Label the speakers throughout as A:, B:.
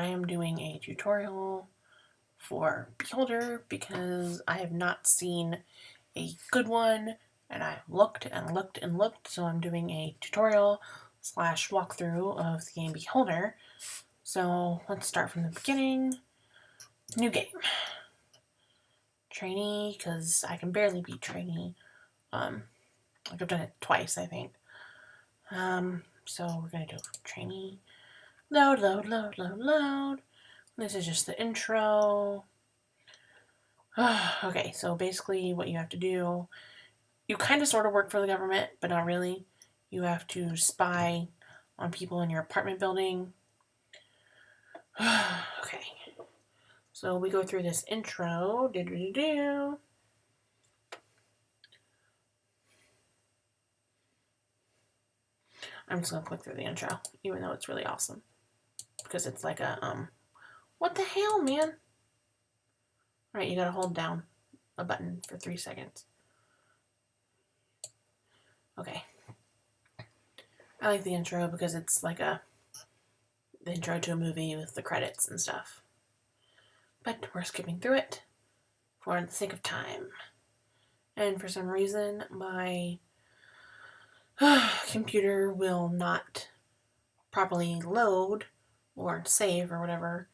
A: I am doing a tutorial for Beholder because I have not seen a good one, and I've looked and looked and looked, so I'm doing a tutorial / walkthrough of the game Beholder. So let's start from the beginning. New game. Trainee, because I can barely beat Trainee. I've done it twice, I think. So we're gonna do Trainee. Load, load, load, load, load. This is just the intro. Okay, so basically what you have to do, you kind of sort of work for the government, but not really. You have to spy on people in your apartment building. Okay, so we go through this intro. I'm just gonna click through the intro, even though it's really awesome. Because it's like a, what the hell, man? Alright, you gotta hold down a button for 3 seconds. Okay. I like the intro because it's like the intro to a movie with the credits and stuff. But we're skipping through it for the sake of time. And for some reason, my computer will not properly load or save or whatever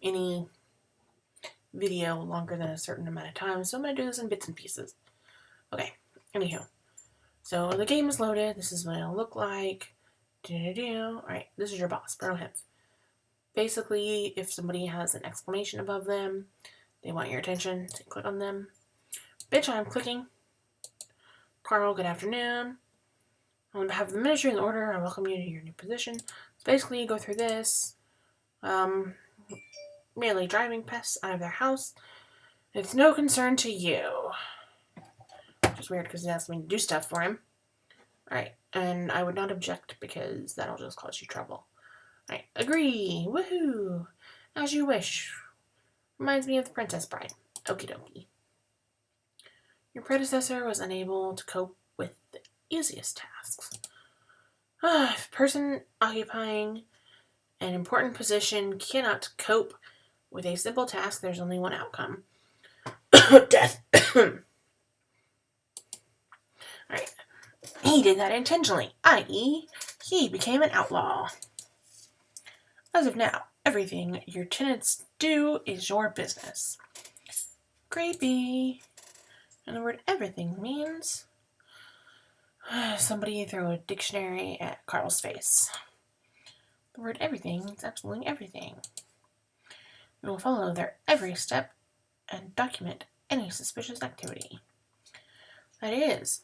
A: any video longer than a certain amount of time. So I'm going to do this in bits and pieces. Okay, anywho. So the game is loaded. This is what it'll look like. Alright, this is your boss, Bruno Hempf. Basically, if somebody has an exclamation above them, they want your attention, so click on them. Bitch, I'm clicking. Carl, good afternoon. On behalf of the ministry and the order, I welcome you to your new position. So basically, you go through this. Merely driving pests out of their house. It's no concern to you. Which is weird because he asked me to do stuff for him. Alright, and I would not object because that'll just cause you trouble. Alright, agree. Woohoo. As you wish. Reminds me of the Princess Bride. Okie dokie. Your predecessor was unable to cope with the easiest tasks. If a person occupying an important position cannot cope with a simple task, there's only one outcome. Death. Alright. He did that intentionally, i.e., he became an outlaw. As of now, everything your tenants do is your business. Creepy. And the word everything means somebody throw a dictionary at Carl's face. The word everything means absolutely everything. We will follow their every step and document any suspicious activity. That is,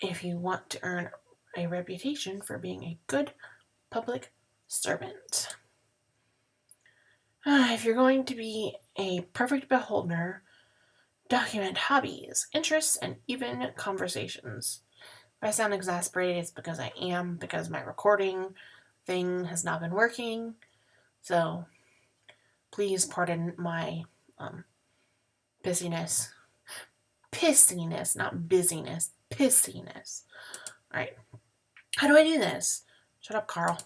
A: if you want to earn a reputation for being a good public servant. If you're going to be a perfect beholder, document hobbies, interests, and even conversations. If I sound exasperated, it's because I am, because my recording thing has not been working. So please pardon my pissiness. Pissiness, not busyness. Pissiness. Alright. How do I do this? Shut up, Carl.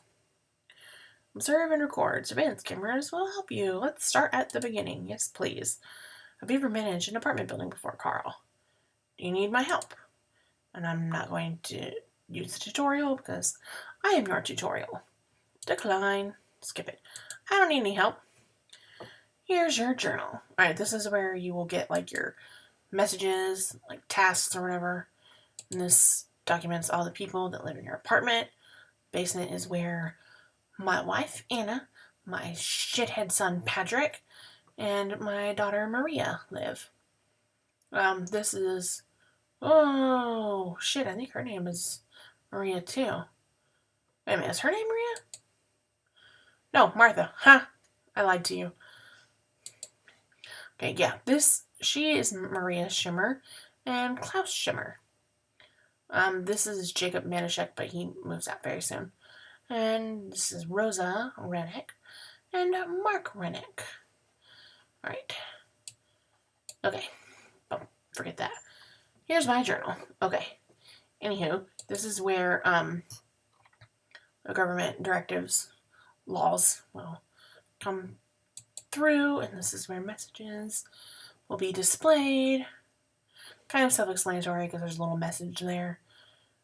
A: Observe and record. Surveillance cameras will help you. Let's start at the beginning. Yes, please. Have you ever managed an apartment building before, Carl? Do you need my help? And I'm not going to use the tutorial because I am your tutorial. Decline. Skip it. I don't need any help. Here's your journal. Alright, this is where you will get like your messages, like tasks or whatever. And this documents all the people that live in your apartment. Basement is where my wife, Anna, my shithead son, Patrick, and my daughter, Maria, live. This is... Oh, shit, I think her name is Maria, too. Wait a minute, is her name Maria? No, Martha. Huh? I lied to you. Okay, yeah, she is Maria Schimmer and Klaus Schimmer. This is Jacob Manischek, but he moves out very soon. And this is Rosa Rennick and Mark Rennick. Alright. Okay. Oh, forget that. Here's my journal. Okay. Anywho, this is where the government directives, laws, well, come through, and this is where messages will be displayed. Kind of self-explanatory because there's a little message there,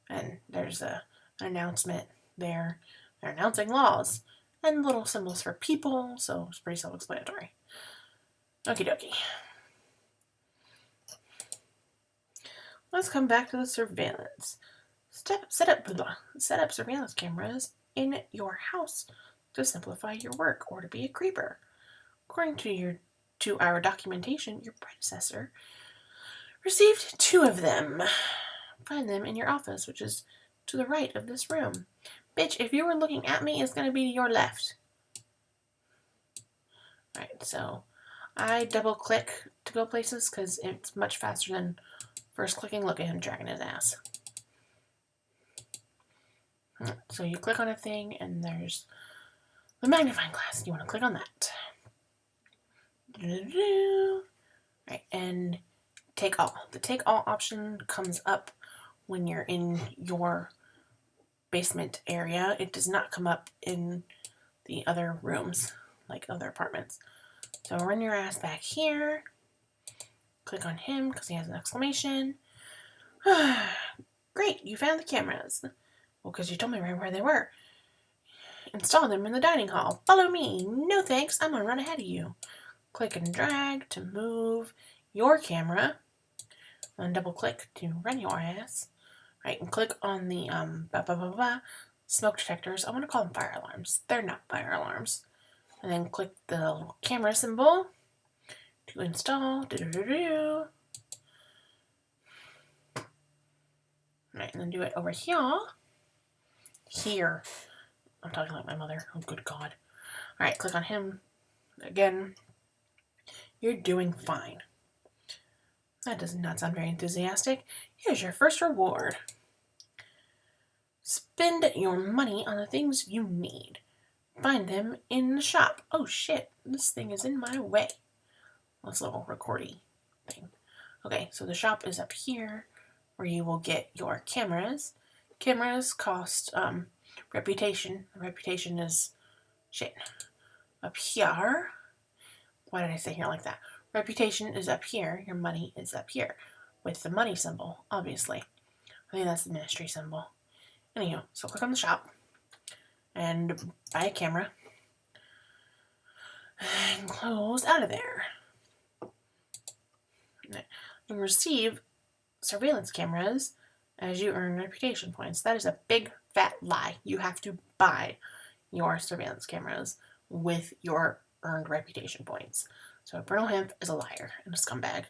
A: and there's an announcement there. They're announcing laws, and little symbols for people, so it's pretty self-explanatory. Okie dokie. Let's come back to the surveillance. Set up surveillance cameras in your house to simplify your work or to be a creeper. According to our documentation, your predecessor received 2 of them. Find them in your office, which is to the right of this room. Bitch, if you were looking at me, it's going to be to your left. Alright, so I double click to go places because it's much faster than first clicking. Look at him dragging his ass. So you click on a thing and there's the magnifying glass. You want to click on that. Right, and take all. The take all option comes up when you're in your basement area. It does not come up in the other rooms, like other apartments. So run your ass back here. Click on him because he has an exclamation. Great, you found the cameras. Well, because you told me right where they were. Install them in the dining hall. Follow me. No thanks, I'm going to run ahead of you. Click and drag to move your camera. And double click to run your ass. Right, and click on the smoke detectors. I want to call them fire alarms. They're not fire alarms. And then click the little camera symbol to install. Right, and then do it over here. Here. I'm talking like my mother. Oh, good God. Alright, click on him. Again. You're doing fine. That does not sound very enthusiastic. Here's your first reward. Spend your money on the things you need. Find them in the shop. Oh shit, this thing is in my way. This little recordy thing. Okay, so the shop is up here where you will get your cameras. Cameras cost reputation. Reputation is shit. Up here. Why did I say here like that? Reputation is up here. Your money is up here. With the money symbol, obviously. I think that's the ministry symbol. Anyhow, so click on the shop. And buy a camera. And close out of there. You receive surveillance cameras as you earn reputation points. That is a big fat lie. You have to buy your surveillance cameras with your earned reputation points. So Bruno Hemp is a liar and a scumbag.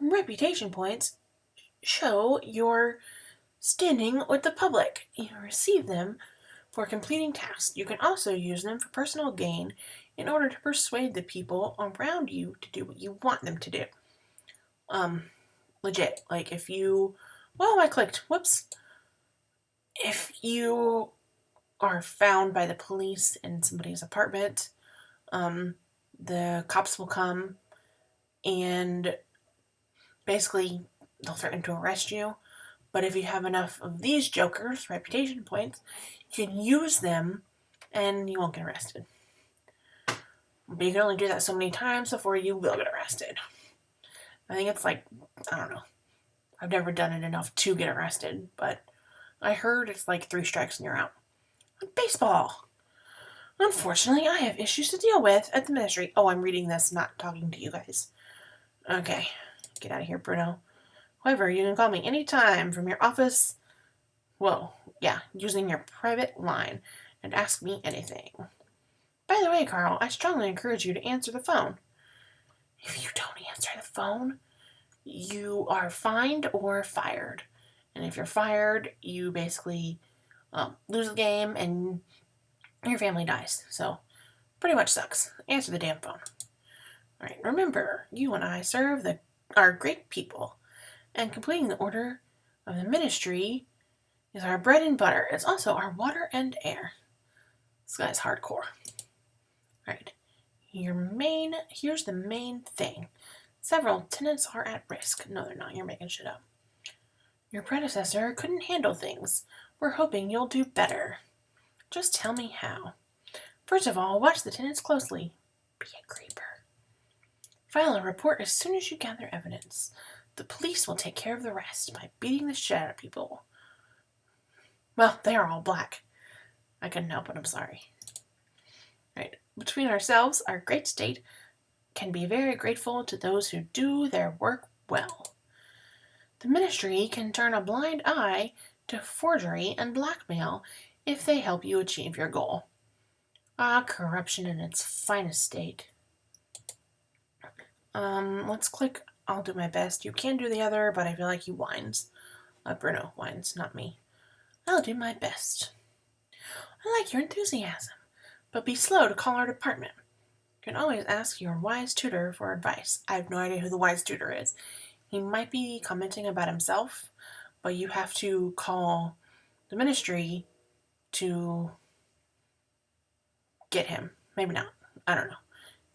A: Reputation points show your standing with the public. You receive them for completing tasks. You can also use them for personal gain in order to persuade the people around you to do what you want them to do. Legit. Like if you... Well, I clicked. Whoops. If you are found by the police in somebody's apartment, the cops will come and basically they'll threaten to arrest you. But if you have enough of these jokers, reputation points, you can use them and you won't get arrested. But you can only do that so many times before you will get arrested. I think it's like, I don't know. I've never done it enough to get arrested, but I heard it's like 3 strikes and you're out. Baseball. Unfortunately, I have issues to deal with at the ministry. Oh, I'm reading this, not talking to you guys. Okay. Get out of here, Bruno. However, you can call me anytime from your office. Well, yeah, using your private line and ask me anything. By the way, Carl, I strongly encourage you to answer the phone. If you don't answer the phone, you are fined or fired. And if you're fired, you basically lose the game and your family dies. So, pretty much sucks. Answer the damn phone. Alright, remember, you and I serve our great people. And completing the order of the ministry is our bread and butter. It's also our water and air. This guy's hardcore. Alright. Here's the main thing. Several tenants are at risk. No, they're not. You're making shit up. Your predecessor couldn't handle things. We're hoping you'll do better. Just tell me how. First of all, watch the tenants closely. Be a creeper. File a report as soon as you gather evidence. The police will take care of the rest by beating the shit out of people. Well, they are all black. I couldn't help it, I'm sorry. Right. Between ourselves, our great state can be very grateful to those who do their work well. The ministry can turn a blind eye to forgery and blackmail if they help you achieve your goal. Corruption in its finest state. Let's click I'll do my best. You can do the other, but I feel like he whines. Bruno whines, not me. I'll do my best. I like your enthusiasm, but be slow to call our department. You can always ask your wise tutor for advice. I have no idea who the wise tutor is. He might be commenting about himself, but you have to call the ministry to get him. Maybe not. I don't know.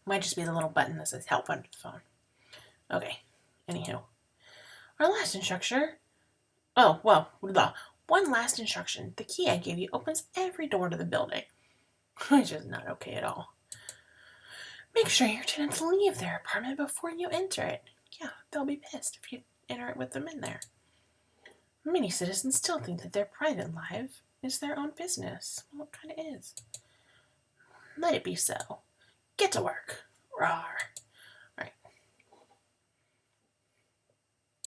A: Might just be the little button that says help under the phone. Okay. Anywho. Our last instruction. Oh, well, one last instruction. The key I gave you opens every door to the building. Which is not okay at all. Make sure your tenants leave their apartment before you enter it. Yeah, they'll be pissed if you enter it with them in there. Many citizens still think that their private life is their own business. Well, it kind of is. Let it be so. Get to work. Rawr.